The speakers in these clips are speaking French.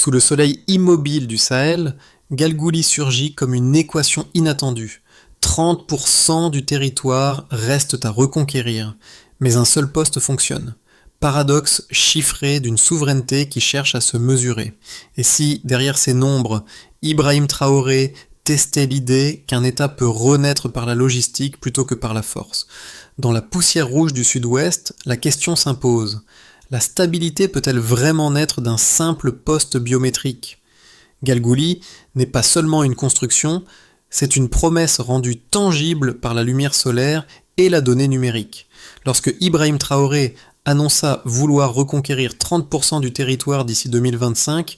Sous le soleil immobile du Sahel, Galgouli surgit comme une équation inattendue. 30% du territoire restent à reconquérir, mais un seul poste fonctionne. Paradoxe chiffré d'une souveraineté qui cherche à se mesurer. Et si, derrière ces nombres, Ibrahim Traoré testait l'idée qu'un État peut renaître par la logistique plutôt que par la force? Dans la poussière rouge du sud-ouest, la question s'impose. La stabilité peut-elle vraiment naître d'un simple poste biométrique? Galgouli n'est pas seulement une construction, c'est une promesse rendue tangible par la lumière solaire et la donnée numérique. Lorsque Ibrahim Traoré annonça vouloir reconquérir 30% du territoire d'ici 2025,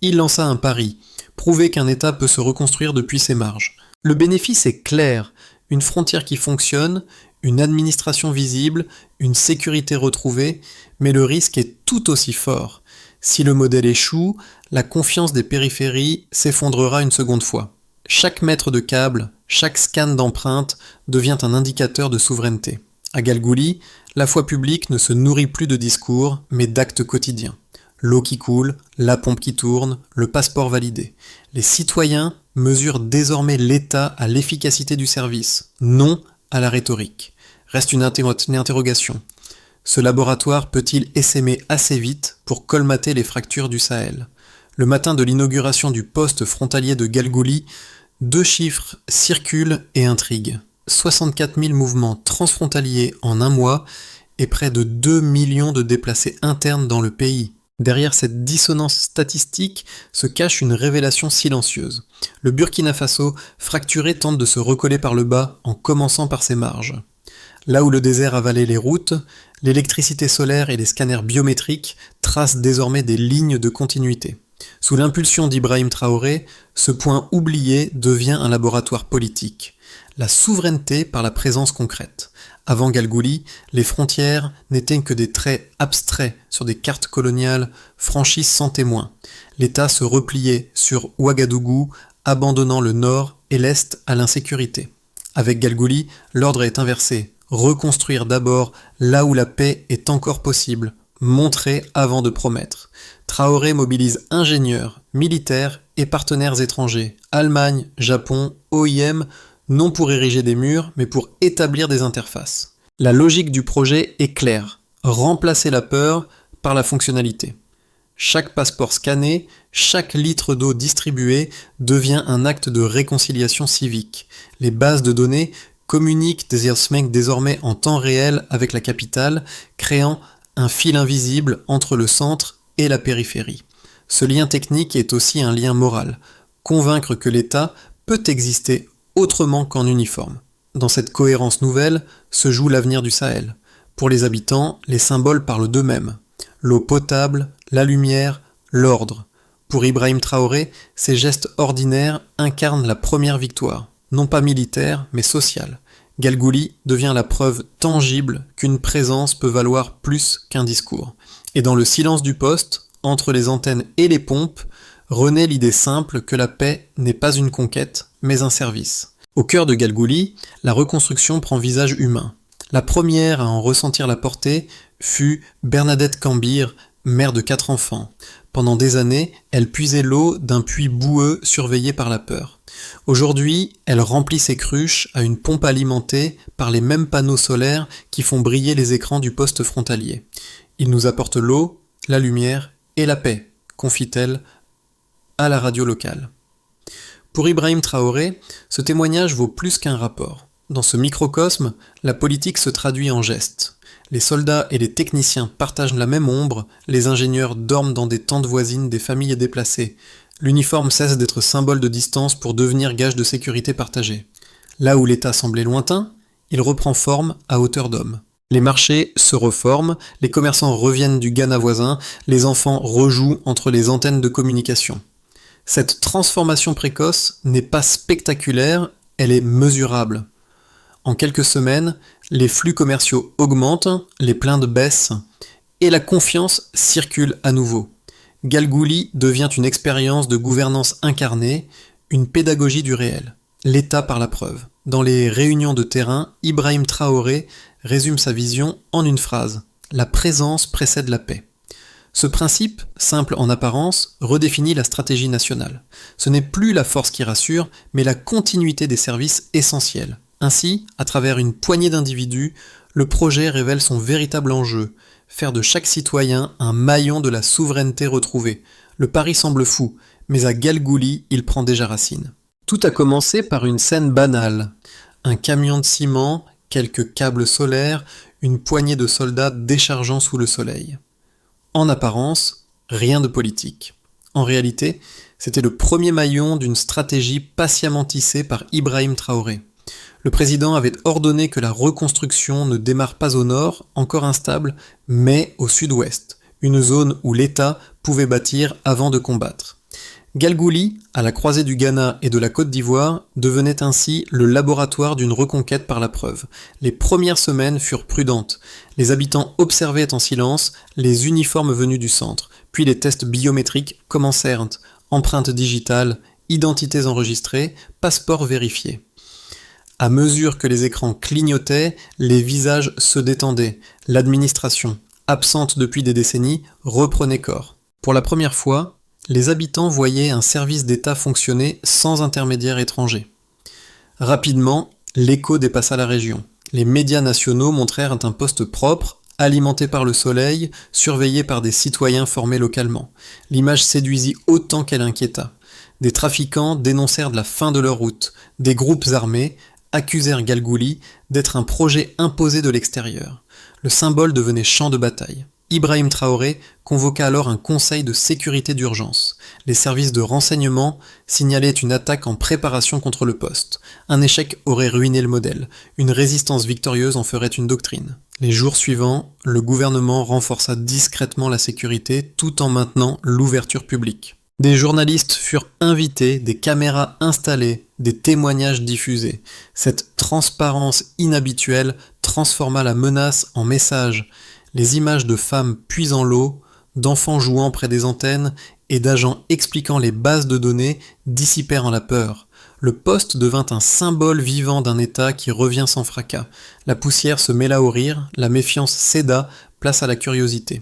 il lança un pari, prouver qu'un État peut se reconstruire depuis ses marges. Le bénéfice est clair, une frontière qui fonctionne, une administration visible, une sécurité retrouvée, mais le risque est tout aussi fort. Si le modèle échoue, la confiance des périphéries s'effondrera une seconde fois. Chaque mètre de câble, chaque scan d'empreinte devient un indicateur de souveraineté. À Galgouli, la foi publique ne se nourrit plus de discours, mais d'actes quotidiens. L'eau qui coule, la pompe qui tourne, le passeport validé. Les citoyens mesurent désormais l'État à l'efficacité du service, non à la rhétorique. Reste une interrogation. Ce laboratoire peut-il essaimer assez vite pour colmater les fractures du Sahel? Le matin de l'inauguration du poste frontalier de Galgouli, 2 chiffres circulent et intriguent. 64 000 mouvements transfrontaliers en un mois et près de 2 millions de déplacés internes dans le pays. Derrière cette dissonance statistique se cache une révélation silencieuse. Le Burkina Faso, fracturé, tente de se recoller par le bas en commençant par ses marges. Là où le désert avalait les routes, l'électricité solaire et les scanners biométriques tracent désormais des lignes de continuité. Sous l'impulsion d'Ibrahim Traoré, ce point oublié devient un laboratoire politique. La souveraineté par la présence concrète. Avant Galgouli, les frontières n'étaient que des traits abstraits sur des cartes coloniales franchies sans témoin. L'État se repliait sur Ouagadougou, abandonnant le nord et l'est à l'insécurité. Avec Galgouli, l'ordre est inversé. Reconstruire d'abord là où la paix est encore possible. Montrer avant de promettre. Traoré mobilise ingénieurs, militaires et partenaires étrangers. Allemagne, Japon, OIM, non pour ériger des murs, mais pour établir des interfaces. La logique du projet est claire. Remplacer la peur par la fonctionnalité. Chaque passeport scanné, chaque litre d'eau distribué devient un acte de réconciliation civique. Les bases de données communiquent désormais en temps réel avec la capitale, créant un fil invisible entre le centre et la périphérie. Ce lien technique est aussi un lien moral. Convaincre que l'État peut exister autrement qu'en uniforme. Dans cette cohérence nouvelle se joue l'avenir du Sahel. Pour les habitants, les symboles parlent d'eux-mêmes. L'eau potable, la lumière, l'ordre. Pour Ibrahim Traoré, ces gestes ordinaires incarnent la première victoire, non pas militaire, mais sociale. Galgouli devient la preuve tangible qu'une présence peut valoir plus qu'un discours. Et dans le silence du poste, entre les antennes et les pompes, renaît l'idée simple que la paix n'est pas une conquête, mais un service. Au cœur de Galgouli, la reconstruction prend visage humain. La première à en ressentir la portée fut Bernadette Cambir, mère de 4 enfants. Pendant des années, elle puisait l'eau d'un puits boueux surveillé par la peur. Aujourd'hui, elle remplit ses cruches à une pompe alimentée par les mêmes panneaux solaires qui font briller les écrans du poste frontalier. Ils nous apportent l'eau, la lumière et la paix, confie-t-elle à la radio locale. Pour Ibrahim Traoré, ce témoignage vaut plus qu'un rapport. Dans ce microcosme, la politique se traduit en gestes. Les soldats et les techniciens partagent la même ombre, les ingénieurs dorment dans des tentes voisines des familles déplacées. L'uniforme cesse d'être symbole de distance pour devenir gage de sécurité partagée. Là où l'État semblait lointain, il reprend forme à hauteur d'homme. Les marchés se reforment, les commerçants reviennent du Ghana voisin, les enfants rejouent entre les antennes de communication. Cette transformation précoce n'est pas spectaculaire, elle est mesurable. En quelques semaines, les flux commerciaux augmentent, les plaintes baissent, et la confiance circule à nouveau. Galgouli devient une expérience de gouvernance incarnée, une pédagogie du réel. L'État par la preuve. Dans les réunions de terrain, Ibrahim Traoré résume sa vision en une phrase. La présence précède la paix. Ce principe, simple en apparence, redéfinit la stratégie nationale. Ce n'est plus la force qui rassure, mais la continuité des services essentiels. Ainsi, à travers une poignée d'individus, le projet révèle son véritable enjeu, faire de chaque citoyen un maillon de la souveraineté retrouvée. Le pari semble fou, mais à Galgouli, il prend déjà racine. Tout a commencé par une scène banale. Un camion de ciment, quelques câbles solaires, une poignée de soldats déchargeant sous le soleil. En apparence, rien de politique. En réalité, c'était le premier maillon d'une stratégie patiemment tissée par Ibrahim Traoré. Le président avait ordonné que la reconstruction ne démarre pas au nord, encore instable, mais au sud-ouest, une zone où l'État pouvait bâtir avant de combattre. Galgouli, à la croisée du Ghana et de la Côte d'Ivoire, devenait ainsi le laboratoire d'une reconquête par la preuve. Les premières semaines furent prudentes. Les habitants observaient en silence les uniformes venus du centre, puis les tests biométriques commencèrent. Empreintes digitales, identités enregistrées, passeports vérifiés. À mesure que les écrans clignotaient, les visages se détendaient. L'administration, absente depuis des décennies, reprenait corps. Pour la première fois, les habitants voyaient un service d'État fonctionner sans intermédiaire étranger. Rapidement, l'écho dépassa la région. Les médias nationaux montrèrent un poste propre, alimenté par le soleil, surveillé par des citoyens formés localement. L'image séduisit autant qu'elle inquiéta. Des trafiquants dénoncèrent de la fin de leur route. Des groupes armés accusèrent Galgouli d'être un projet imposé de l'extérieur. Le symbole devenait champ de bataille. Ibrahim Traoré convoqua alors un conseil de sécurité d'urgence. Les services de renseignement signalaient une attaque en préparation contre le poste. Un échec aurait ruiné le modèle. Une résistance victorieuse en ferait une doctrine. Les jours suivants, le gouvernement renforça discrètement la sécurité tout en maintenant l'ouverture publique. Des journalistes furent invités, des caméras installées, des témoignages diffusés. Cette transparence inhabituelle transforma la menace en message. Les images de femmes puisant l'eau, d'enfants jouant près des antennes et d'agents expliquant les bases de données dissipèrent en la peur. Le poste devint un symbole vivant d'un État qui revient sans fracas. La poussière se mêla au rire, la méfiance céda, place à la curiosité.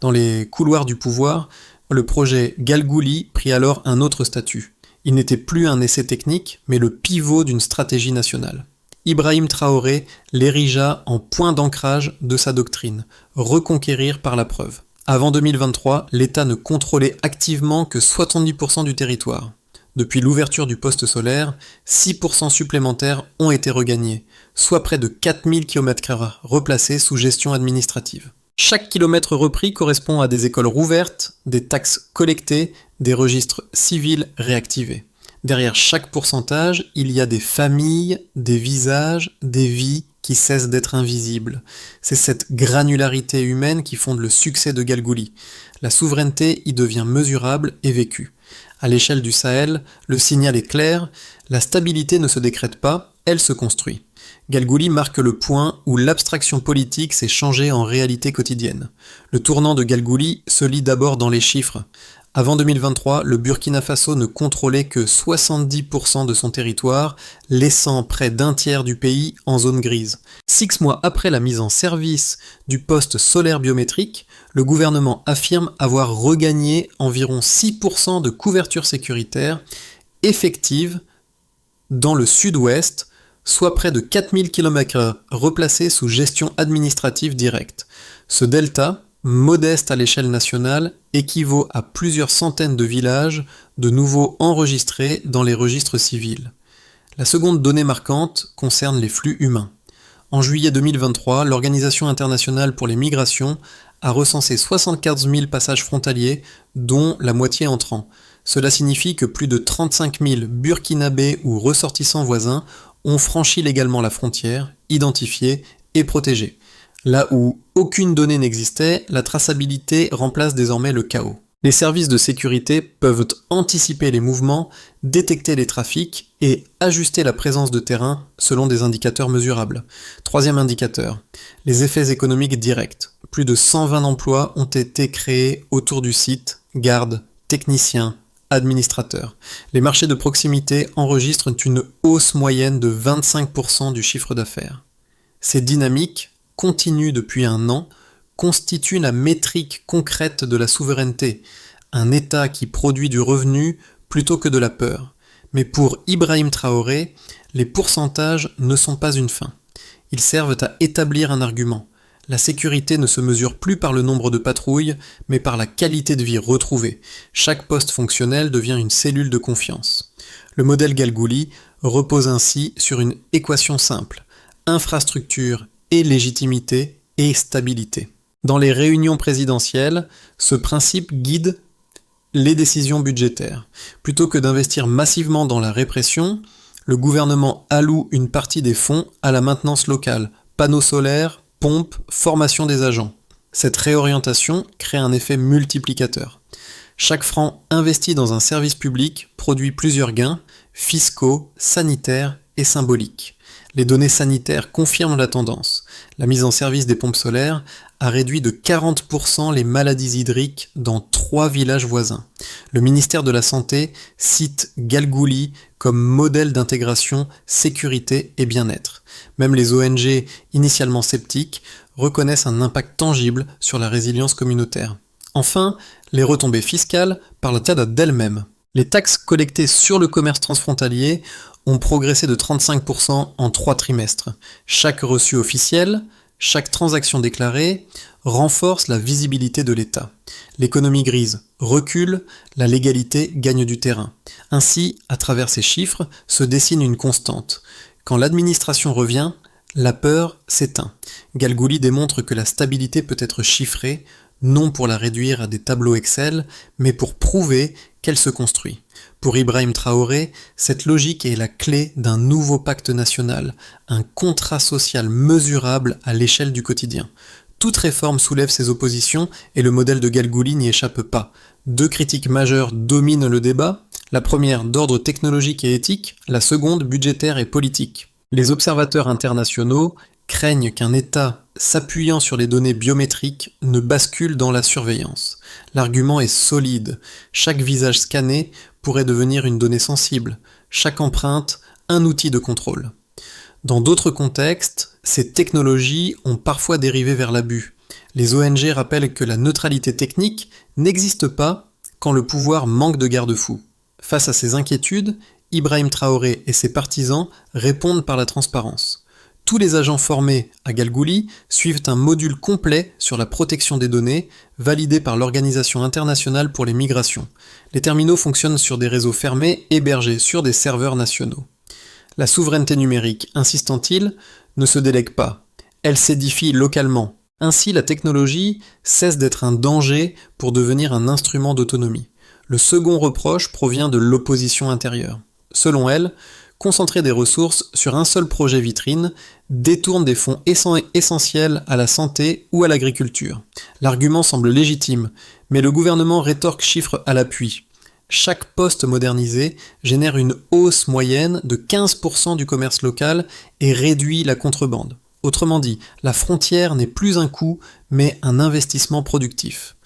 Dans les couloirs du pouvoir, le projet Galgouli prit alors un autre statut. Il n'était plus un essai technique, mais le pivot d'une stratégie nationale. Ibrahim Traoré l'érigea en point d'ancrage de sa doctrine, reconquérir par la preuve. Avant 2023, l'État ne contrôlait activement que 70% du territoire. Depuis l'ouverture du poste solaire, 6% supplémentaires ont été regagnés, soit près de 4000 km² replacés sous gestion administrative. Chaque kilomètre repris correspond à des écoles rouvertes, des taxes collectées, des registres civils réactivés. Derrière chaque pourcentage, il y a des familles, des visages, des vies qui cessent d'être invisibles. C'est cette granularité humaine qui fonde le succès de Galgouli. La souveraineté y devient mesurable et vécue. À l'échelle du Sahel, le signal est clair, la stabilité ne se décrète pas, elle se construit. Galgouli marque le point où l'abstraction politique s'est changée en réalité quotidienne. Le tournant de Galgouli se lit d'abord dans les chiffres. Avant 2023, le Burkina Faso ne contrôlait que 70% de son territoire, laissant près d'un tiers du pays en zone grise. 6 mois après la mise en service du poste solaire biométrique, le gouvernement affirme avoir regagné environ 6% de couverture sécuritaire effective dans le sud-ouest, soit près de 4000 km² replacés sous gestion administrative directe. Ce delta, modeste à l'échelle nationale, équivaut à plusieurs centaines de villages de nouveau enregistrés dans les registres civils. La seconde donnée marquante concerne les flux humains. En juillet 2023, l'Organisation internationale pour les migrations a recensé 75 000 passages frontaliers, dont la moitié entrants. Cela signifie que plus de 35 000 Burkinabés ou ressortissants voisins ont franchi légalement la frontière, identifiés et protégés. Là où aucune donnée n'existait, la traçabilité remplace désormais le chaos. Les services de sécurité peuvent anticiper les mouvements, détecter les trafics et ajuster la présence de terrain selon des indicateurs mesurables. Troisième indicateur, les effets économiques directs. Plus de 120 emplois ont été créés autour du site, gardes, techniciens, administrateurs. Les marchés de proximité enregistrent une hausse moyenne de 25% du chiffre d'affaires. Ces dynamiques continuent depuis un an, constitue la métrique concrète de la souveraineté, un État qui produit du revenu plutôt que de la peur. Mais pour Ibrahim Traoré, les pourcentages ne sont pas une fin. Ils servent à établir un argument. La sécurité ne se mesure plus par le nombre de patrouilles, mais par la qualité de vie retrouvée. Chaque poste fonctionnel devient une cellule de confiance. Le modèle Galgouli repose ainsi sur une équation simple: infrastructure et légitimité et stabilité. Dans les réunions présidentielles, ce principe guide les décisions budgétaires. Plutôt que d'investir massivement dans la répression, le gouvernement alloue une partie des fonds à la maintenance locale, panneaux solaires, pompes, formation des agents. Cette réorientation crée un effet multiplicateur. Chaque franc investi dans un service public produit plusieurs gains, fiscaux, sanitaires et symboliques. Les données sanitaires confirment la tendance. La mise en service des pompes solaires a réduit de 40% les maladies hydriques dans 3 villages voisins. Le ministère de la Santé cite Galgouli comme modèle d'intégration, sécurité et bien-être. Même les ONG, initialement sceptiques, reconnaissent un impact tangible sur la résilience communautaire. Enfin, les retombées fiscales parlent d'elles-mêmes. Les taxes collectées sur le commerce transfrontalier ont progressé de 35% en 3 trimestres. Chaque reçu officiel, chaque transaction déclarée renforce la visibilité de l'État. L'économie grise recule, la légalité gagne du terrain. Ainsi, à travers ces chiffres, se dessine une constante. Quand l'administration revient, la peur s'éteint. Galgouli démontre que la stabilité peut être chiffrée, non pour la réduire à des tableaux Excel, mais pour prouver qu'elle se construit. Pour Ibrahim Traoré, cette logique est la clé d'un nouveau pacte national, un contrat social mesurable à l'échelle du quotidien. Toute réforme soulève ses oppositions et le modèle de Galgouli n'y échappe pas. 2 critiques majeures dominent le débat, la première d'ordre technologique et éthique, la seconde budgétaire et politique. Les observateurs internationaux craignent qu'un État s'appuyant sur les données biométriques ne bascule dans la surveillance. L'argument est solide. Chaque visage scanné pourrait devenir une donnée sensible, chaque empreinte un outil de contrôle. Dans d'autres contextes, ces technologies ont parfois dérivé vers l'abus. Les ONG rappellent que la neutralité technique n'existe pas quand le pouvoir manque de garde-fous. Face à ces inquiétudes, Ibrahim Traoré et ses partisans répondent par la transparence. Tous les agents formés à Galgouli suivent un module complet sur la protection des données, validé par l'Organisation internationale pour les migrations. Les terminaux fonctionnent sur des réseaux fermés hébergés sur des serveurs nationaux. La souveraineté numérique, insistant-il, ne se délègue pas. Elle s'édifie localement. Ainsi, la technologie cesse d'être un danger pour devenir un instrument d'autonomie. Le second reproche provient de l'opposition intérieure. Selon elle, concentrer des ressources sur un seul projet vitrine détourne des fonds essentiels à la santé ou à l'agriculture. L'argument semble légitime, mais le gouvernement rétorque chiffres à l'appui. Chaque poste modernisé génère une hausse moyenne de 15% du commerce local et réduit la contrebande. Autrement dit, la frontière n'est plus un coût, mais un investissement productif.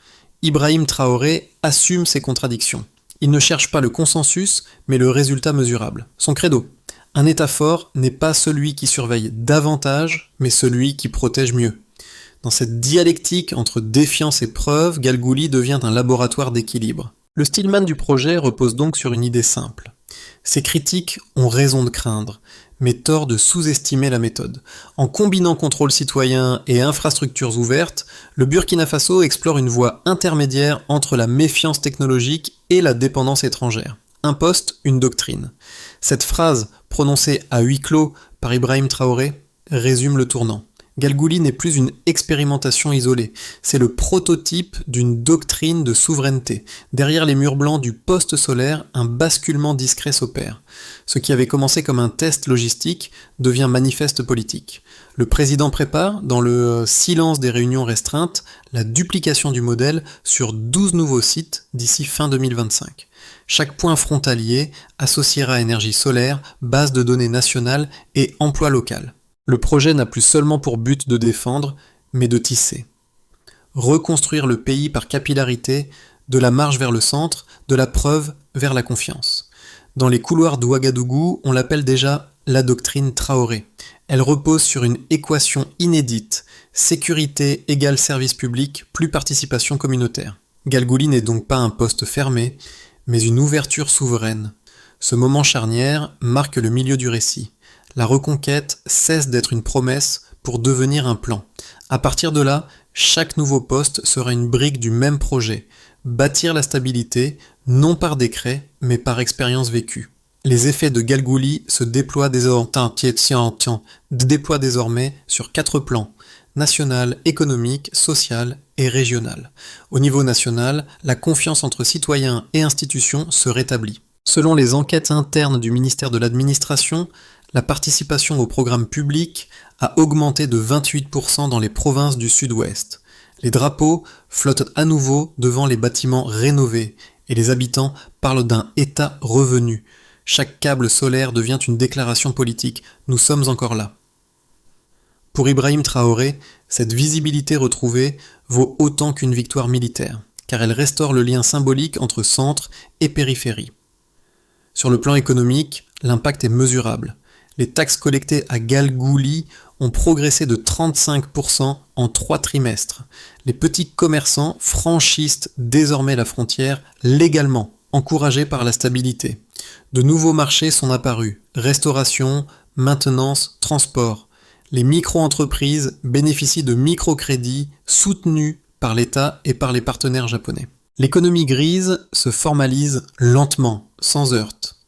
Ibrahim Traoré assume ces contradictions. Il ne cherche pas le consensus, mais le résultat mesurable. Son credo: un État fort n'est pas celui qui surveille davantage, mais celui qui protège mieux. Dans cette dialectique entre défiance et preuve, Galgouli devient un laboratoire d'équilibre. Le stillman du projet repose donc sur une idée simple. Ses critiques ont raison de craindre, mais tort de sous-estimer la méthode. En combinant contrôle citoyen et infrastructures ouvertes, le Burkina Faso explore une voie intermédiaire entre la méfiance technologique et la dépendance étrangère. Un poste, une doctrine. Cette phrase, prononcée à huis clos par Ibrahim Traoré, résume le tournant. Galgouli n'est plus une expérimentation isolée, c'est le prototype d'une doctrine de souveraineté. Derrière les murs blancs du poste solaire, un basculement discret s'opère. Ce qui avait commencé comme un test logistique devient manifeste politique. Le président prépare, dans le silence des réunions restreintes, la duplication du modèle sur 12 nouveaux sites d'ici fin 2025. Chaque point frontalier associera énergie solaire, base de données nationale et emploi local. Le projet n'a plus seulement pour but de défendre, mais de tisser. Reconstruire le pays par capillarité, de la marche vers le centre, de la preuve vers la confiance. Dans les couloirs d'Ouagadougou, on l'appelle déjà la doctrine Traoré. Elle repose sur une équation inédite, sécurité égale service public plus participation communautaire. Galgouli n'est donc pas un poste fermé, mais une ouverture souveraine. Ce moment charnière marque le milieu du récit. La reconquête cesse d'être une promesse pour devenir un plan. À partir de là, chaque nouveau poste sera une brique du même projet, bâtir la stabilité, non par décret, mais par expérience vécue. Les effets de Galgouli se déploient désormais sur 4 plans: national, économique, social et régional. Au niveau national, la confiance entre citoyens et institutions se rétablit. Selon les enquêtes internes du ministère de l'Administration, la participation au programme public a augmenté de 28% dans les provinces du sud-ouest. Les drapeaux flottent à nouveau devant les bâtiments rénovés et les habitants parlent d'un État revenu. Chaque câble solaire devient une déclaration politique. Nous sommes encore là. Pour Ibrahim Traoré, cette visibilité retrouvée vaut autant qu'une victoire militaire, car elle restaure le lien symbolique entre centre et périphérie. Sur le plan économique, l'impact est mesurable. Les taxes collectées à Galgouli ont progressé de 35% en 3 trimestres. Les petits commerçants franchissent désormais la frontière légalement, encouragés par la stabilité. De nouveaux marchés sont apparus: restauration, maintenance, transport. Les micro-entreprises bénéficient de microcrédits soutenus par l'État et par les partenaires japonais. L'économie grise se formalise lentement, sans heurts.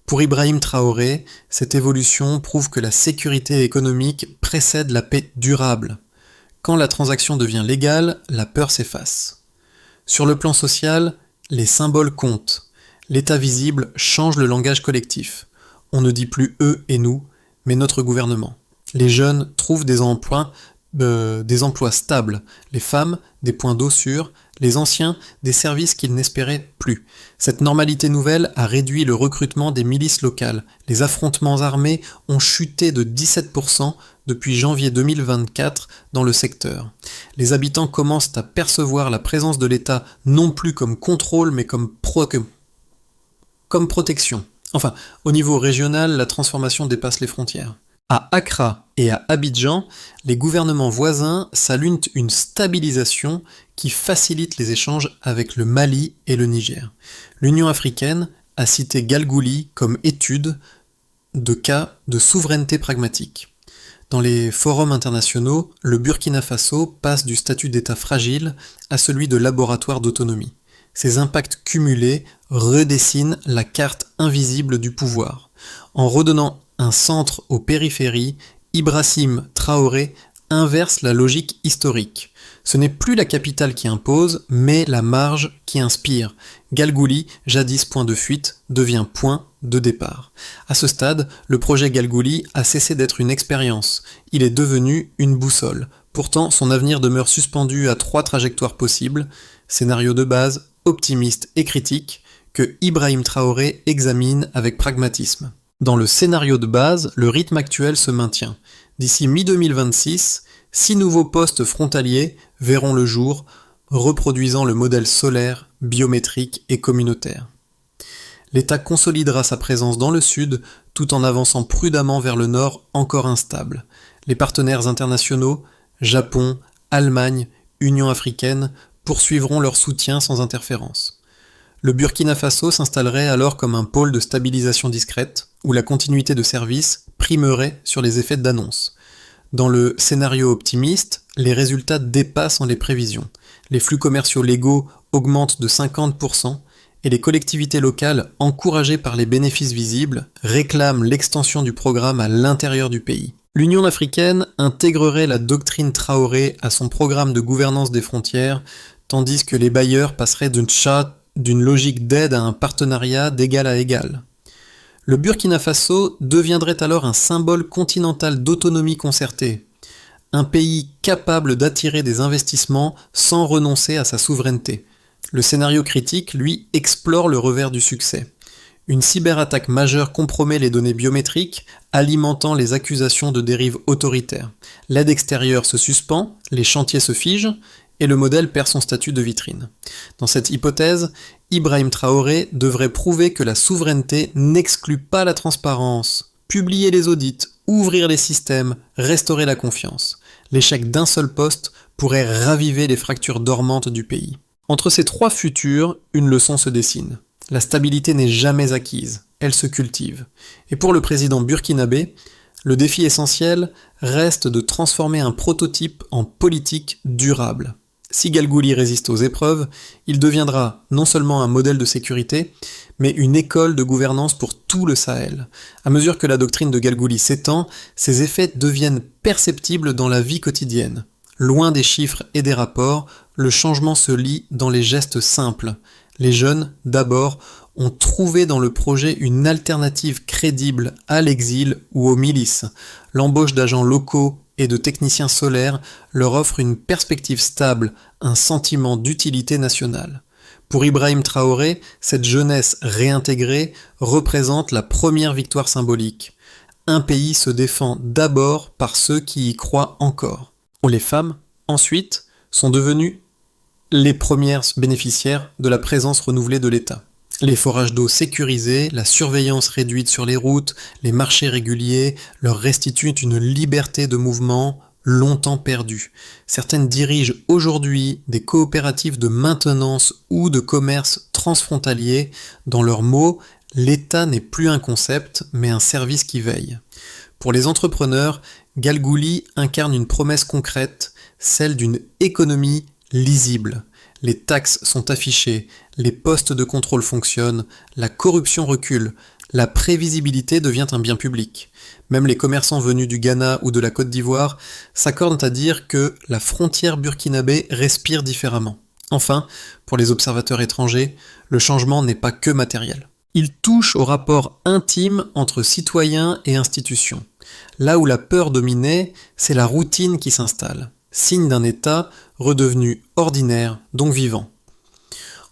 Pour Ibrahim Traoré, cette évolution prouve que la sécurité économique précède la paix durable. Quand la transaction devient légale, la peur s'efface. Sur le plan social, les symboles comptent. L'État visible change le langage collectif. On ne dit plus eux et nous, mais notre gouvernement. Les jeunes trouvent des emplois stables, les femmes des points d'eau sûrs, les anciens des services qu'ils n'espéraient plus. Cette normalité nouvelle a réduit le recrutement des milices locales. Les affrontements armés ont chuté de 17% depuis janvier 2024 dans le secteur. Les habitants commencent à percevoir la présence de l'État non plus comme contrôle mais comme protection. Enfin, au niveau régional, la transformation dépasse les frontières. À Accra et à Abidjan, les gouvernements voisins saluent une stabilisation qui facilite les échanges avec le Mali et le Niger. L'Union africaine a cité Galgouli comme étude de cas de souveraineté pragmatique. Dans les forums internationaux, le Burkina Faso passe du statut d'État fragile à celui de laboratoire d'autonomie. Ces impacts cumulés redessinent la carte invisible du pouvoir. En redonnant un centre aux périphéries, Ibrahim Traoré inverse la logique historique. Ce n'est plus la capitale qui impose, mais la marge qui inspire. Galgouli, jadis point de fuite, devient point de départ. À ce stade, le projet Galgouli a cessé d'être une expérience. Il est devenu une boussole. Pourtant, son avenir demeure suspendu à 3 trajectoires possibles: scénario de base, optimiste et critique, que Ibrahim Traoré examine avec pragmatisme. Dans le scénario de base, le rythme actuel se maintient. D'ici mi-2026, 6 nouveaux postes frontaliers verront le jour, reproduisant le modèle solaire, biométrique et communautaire. L'État consolidera sa présence dans le sud, tout en avançant prudemment vers le nord encore instable. Les partenaires internationaux, Japon, Allemagne, Union africaine, poursuivront leur soutien sans interférence. Le Burkina Faso s'installerait alors comme un pôle de stabilisation discrète, où la continuité de service primerait sur les effets d'annonce. Dans le scénario optimiste, les résultats dépassent les prévisions. Les flux commerciaux légaux augmentent de 50%, et les collectivités locales, encouragées par les bénéfices visibles, réclament l'extension du programme à l'intérieur du pays. L'Union africaine intégrerait la doctrine Traoré à son programme de gouvernance des frontières, tandis que les bailleurs passeraient d'une logique d'aide à un partenariat d'égal à égal. Le Burkina Faso deviendrait alors un symbole continental d'autonomie concertée, un pays capable d'attirer des investissements sans renoncer à sa souveraineté. Le scénario critique, lui, explore le revers du succès. Une cyberattaque majeure compromet les données biométriques, alimentant les accusations de dérive autoritaire. L'aide extérieure se suspend, les chantiers se figent, et le modèle perd son statut de vitrine. Dans cette hypothèse, Ibrahim Traoré devrait prouver que la souveraineté n'exclut pas la transparence, publier les audits, ouvrir les systèmes, restaurer la confiance. L'échec d'un seul poste pourrait raviver les fractures dormantes du pays. Entre ces trois futurs, une leçon se dessine. La stabilité n'est jamais acquise, elle se cultive. Et pour le président burkinabé, le défi essentiel reste de transformer un prototype en politique durable. Si Galgouli résiste aux épreuves, il deviendra non seulement un modèle de sécurité, mais une école de gouvernance pour tout le Sahel. À mesure que la doctrine de Galgouli s'étend, ses effets deviennent perceptibles dans la vie quotidienne. Loin des chiffres et des rapports, le changement se lit dans les gestes simples. Les jeunes, d'abord, ont trouvé dans le projet une alternative crédible à l'exil ou aux milices. L'embauche d'agents locaux et de techniciens solaires leur offre une perspective stable, un sentiment d'utilité nationale. Pour Ibrahim Traoré, cette jeunesse réintégrée représente la première victoire symbolique. Un pays se défend d'abord par ceux qui y croient encore. Les femmes, ensuite, sont devenues les premières bénéficiaires de la présence renouvelée de l'État. Les forages d'eau sécurisés, la surveillance réduite sur les routes, les marchés réguliers leur restituent une liberté de mouvement longtemps perdue. Certaines dirigent aujourd'hui des coopératives de maintenance ou de commerce transfrontalier. Dans leurs mots, l'État n'est plus un concept, mais un service qui veille. Pour les entrepreneurs, Galgouli incarne une promesse concrète, celle d'une économie lisible. Les taxes sont affichées, les postes de contrôle fonctionnent, la corruption recule, la prévisibilité devient un bien public. Même les commerçants venus du Ghana ou de la Côte d'Ivoire s'accordent à dire que la frontière burkinabé respire différemment. Enfin, pour les observateurs étrangers, le changement n'est pas que matériel. Il touche au rapport intime entre citoyens et institutions. Là où la peur dominait, c'est la routine qui s'installe, signe d'un État redevenu ordinaire, donc vivant.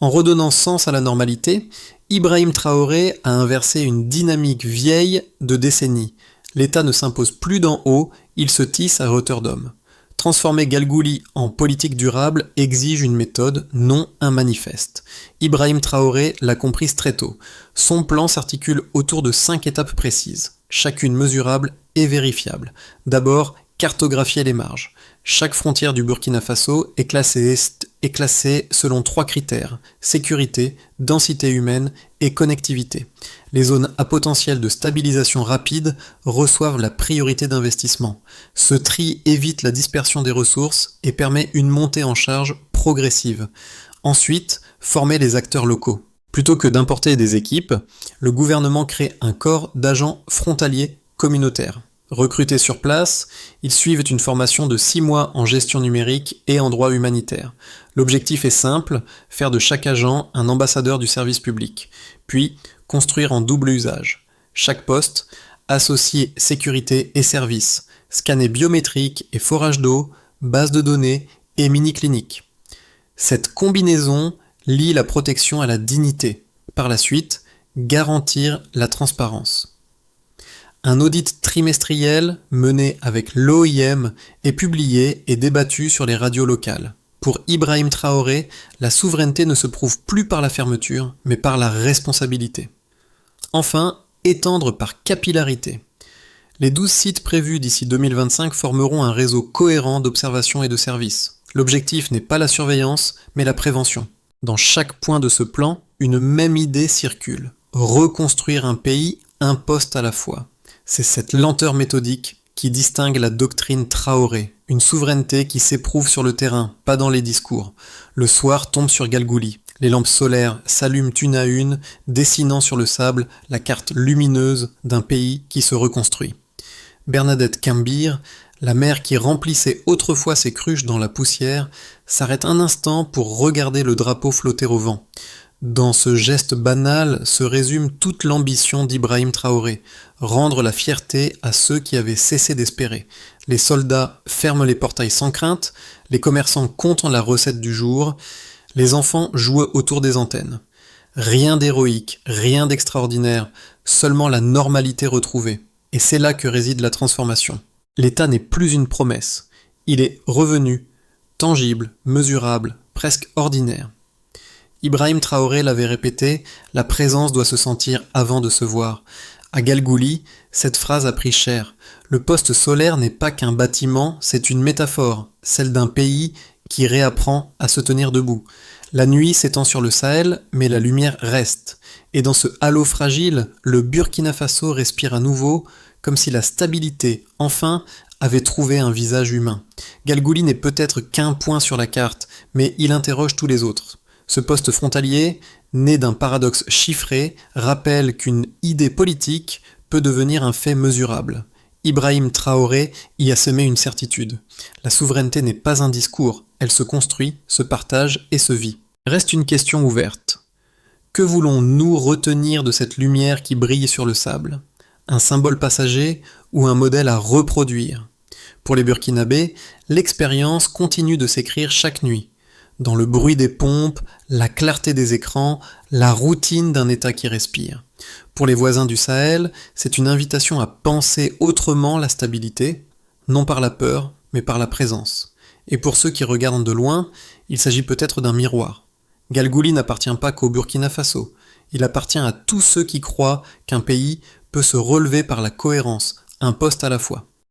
En redonnant sens à la normalité, Ibrahim Traoré a inversé une dynamique vieille de décennies. L'État ne s'impose plus d'en haut, il se tisse à hauteur d'homme. Transformer Galgouli en politique durable exige une méthode, non un manifeste. Ibrahim Traoré l'a comprise très tôt. Son plan s'articule autour de 5 étapes précises, chacune mesurable et vérifiable. D'abord, cartographier les marges. Chaque frontière du Burkina Faso est classée selon 3 critères, sécurité, densité humaine et connectivité. Les zones à potentiel de stabilisation rapide reçoivent la priorité d'investissement. Ce tri évite la dispersion des ressources et permet une montée en charge progressive. Ensuite, former les acteurs locaux. Plutôt que d'importer des équipes, le gouvernement crée un corps d'agents frontaliers communautaires. Recrutés sur place, ils suivent une formation de 6 mois en gestion numérique et en droit humanitaire. L'objectif est simple, faire de chaque agent un ambassadeur du service public, puis construire en double usage. Chaque poste, associer sécurité et services, scanner biométrique et forage d'eau, base de données et mini-clinique. Cette combinaison lie la protection à la dignité. Par la suite, garantir la transparence. Un audit trimestriel mené avec l'OIM est publié et débattu sur les radios locales. Pour Ibrahim Traoré, la souveraineté ne se prouve plus par la fermeture, mais par la responsabilité. Enfin, étendre par capillarité. Les 12 sites prévus d'ici 2025 formeront un réseau cohérent d'observation et de services. L'objectif n'est pas la surveillance, mais la prévention. Dans chaque point de ce plan, une même idée circule. Reconstruire un pays, un poste à la fois. C'est cette lenteur méthodique qui distingue la doctrine Traoré, une souveraineté qui s'éprouve sur le terrain, pas dans les discours. Le soir tombe sur Galgouli. Les lampes solaires s'allument une à une, dessinant sur le sable la carte lumineuse d'un pays qui se reconstruit. Bernadette Kambir, la mère qui remplissait autrefois ses cruches dans la poussière, s'arrête un instant pour regarder le drapeau flotter au vent. Dans ce geste banal se résume toute l'ambition d'Ibrahim Traoré, rendre la fierté à ceux qui avaient cessé d'espérer. Les soldats ferment les portails sans crainte, les commerçants comptent la recette du jour, les enfants jouent autour des antennes. Rien d'héroïque, rien d'extraordinaire, seulement la normalité retrouvée. Et c'est là que réside la transformation. L'État n'est plus une promesse, il est revenu, tangible, mesurable, presque ordinaire. Ibrahim Traoré l'avait répété, la présence doit se sentir avant de se voir. À Galgouli, cette phrase a pris cher. Le poste solaire n'est pas qu'un bâtiment, c'est une métaphore, celle d'un pays qui réapprend à se tenir debout. La nuit s'étend sur le Sahel, mais la lumière reste. Et dans ce halo fragile, le Burkina Faso respire à nouveau, comme si la stabilité, enfin, avait trouvé un visage humain. Galgouli n'est peut-être qu'un point sur la carte, mais il interroge tous les autres. Ce poste frontalier, né d'un paradoxe chiffré, rappelle qu'une idée politique peut devenir un fait mesurable. Ibrahim Traoré y a semé une certitude. La souveraineté n'est pas un discours, elle se construit, se partage et se vit. Reste une question ouverte. Que voulons-nous retenir de cette lumière qui brille sur le sable ? Un symbole passager ou un modèle à reproduire ? Pour les Burkinabés, l'expérience continue de s'écrire chaque nuit. Dans le bruit des pompes, la clarté des écrans, la routine d'un État qui respire. Pour les voisins du Sahel, c'est une invitation à penser autrement la stabilité, non par la peur, mais par la présence. Et pour ceux qui regardent de loin, il s'agit peut-être d'un miroir. Galgouli n'appartient pas qu'au Burkina Faso, il appartient à tous ceux qui croient qu'un pays peut se relever par la cohérence, un poste à la fois.